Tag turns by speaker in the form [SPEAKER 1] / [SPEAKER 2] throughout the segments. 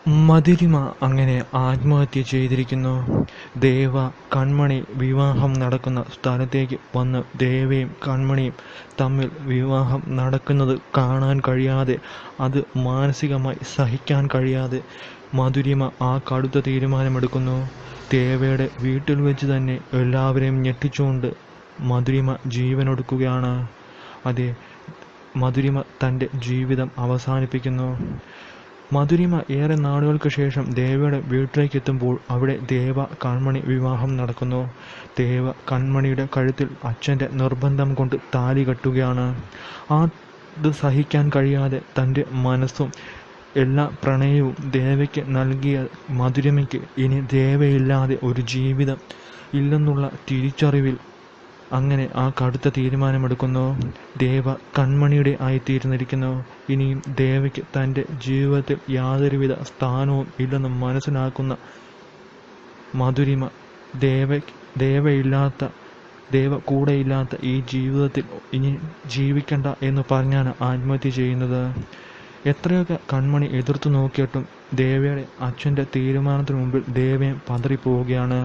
[SPEAKER 1] മധുരിമ അങ്ങനെ ആത്മഹത്യ ചെയ്തിരിക്കുന്നു. ദേവ കൺമണി വിവാഹം നടക്കുന്ന സ്ഥലത്തേക്ക് വന്ന് ദേവയും കൺമണിയും തമ്മിൽ വിവാഹം നടക്കുന്നത് കാണാൻ കഴിയാതെ, അത് മാനസികമായി സഹിക്കാൻ കഴിയാതെ മധുരിമ ആ കടുത്ത തീരുമാനമെടുക്കുന്നു. ദേവയുടെ വീട്ടിൽ വെച്ച് തന്നെ എല്ലാവരെയും ഞെട്ടിച്ചുകൊണ്ട് മധുരിമ ജീവനൊടുക്കുകയാണ്. അതെ, മധുരിമ തൻ്റെ ജീവിതം അവസാനിപ്പിക്കുന്നു. മധുരിമ ഏറെ നാളുകൾക്ക് ശേഷം ദേവയുടെ വീട്ടിലേക്കെത്തുമ്പോൾ അവിടെ ദേവ കൺമണി വിവാഹം നടക്കുന്നു. ദേവ കൺമണിയുടെ കഴുത്തിൽ അച്ഛൻ്റെ നിർബന്ധം കൊണ്ട് താലി കെട്ടുകയാണ്. അത് സഹിക്കാൻ കഴിയാതെ തൻ്റെ മനസ്സും എല്ലാ പ്രണയവും ദേവയ്ക്ക് നൽകിയ മധുരിമയ്ക്ക് ഇനി ദേവയില്ലാതെ ഒരു ജീവിതം ഇല്ലെന്നുള്ള തിരിച്ചറിവിൽ അങ്ങനെ ആ കടുത്ത തീരുമാനമെടുക്കുന്നു. ദേവ കൺമണിയുടെ ആയിത്തീർന്നിരിക്കുന്നു. ഇനിയും ദേവയ്ക്ക് തൻ്റെ ജീവിതത്തിൽ യാതൊരുവിധ സ്ഥാനവും ഇല്ലെന്ന് മനസ്സിലാക്കുന്ന മധുരിമ ദേവ കൂടെയില്ലാത്ത ഈ ജീവിതത്തിൽ ഇനി ജീവിക്കണ്ട എന്ന് പറഞ്ഞാണ് ആത്മഹത്യ ചെയ്യുന്നത്. എത്രയൊക്കെ കൺമണി എതിർത്തു നോക്കിയിട്ടും ദേവയുടെ അച്ഛൻ്റെ തീരുമാനത്തിന് മുമ്പിൽ ദേവയും പതറിപ്പോവുകയാണ്.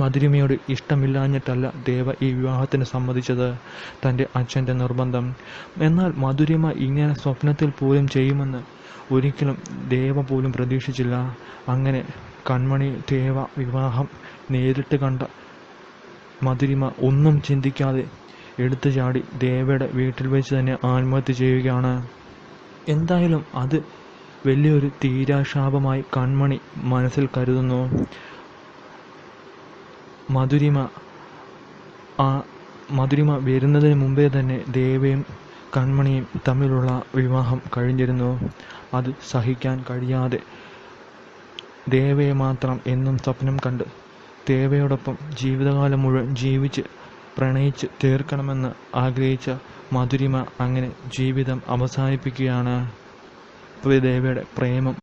[SPEAKER 1] മധുരിമയോട് ഇഷ്ടമില്ലാഞ്ഞിട്ടല്ല ദേവ ഈ വിവാഹത്തിന് സമ്മതിച്ചത്, തൻ്റെ അച്ഛൻ്റെ നിർബന്ധം. എന്നാൽ മധുരിമ ഇങ്ങനെ സ്വപ്നത്തിൽ പോലും ചെയ്യുമെന്ന് ഒരിക്കലും ദേവ പോലും പ്രതീക്ഷിച്ചില്ല. അങ്ങനെ കൺമണി ദേവ വിവാഹം നേരിട്ട് കണ്ട മധുരിമ ഒന്നും ചിന്തിക്കാതെ എടുത്തു ചാടി ദേവയുടെ വീട്ടിൽ വെച്ച് തന്നെ ആത്മഹത്യ ചെയ്യുകയാണ്. എന്തായാലും അത് വലിയൊരു തീരാശാപമായി കൺമണി മനസ്സിൽ കരുതുന്നു. മധുരിമ വരുന്നതിന് മുമ്പേ തന്നെ ദേവയും കൺമണിയും തമ്മിലുള്ള വിവാഹം കഴിഞ്ഞിരുന്നു. അത് സഹിക്കാൻ കഴിയാതെ ദേവയെ മാത്രം എന്നും സ്വപ്നം കണ്ട് ദേവയോടൊപ്പം ജീവിതകാലം മുഴുവൻ ജീവിച്ച് പ്രണയിച്ച് തീർക്കണമെന്ന് ആഗ്രഹിച്ച മധുരിമ അങ്ങനെ ജീവിതം അവസാനിപ്പിക്കുകയാണ്. ദേവയുടെ പ്രേമം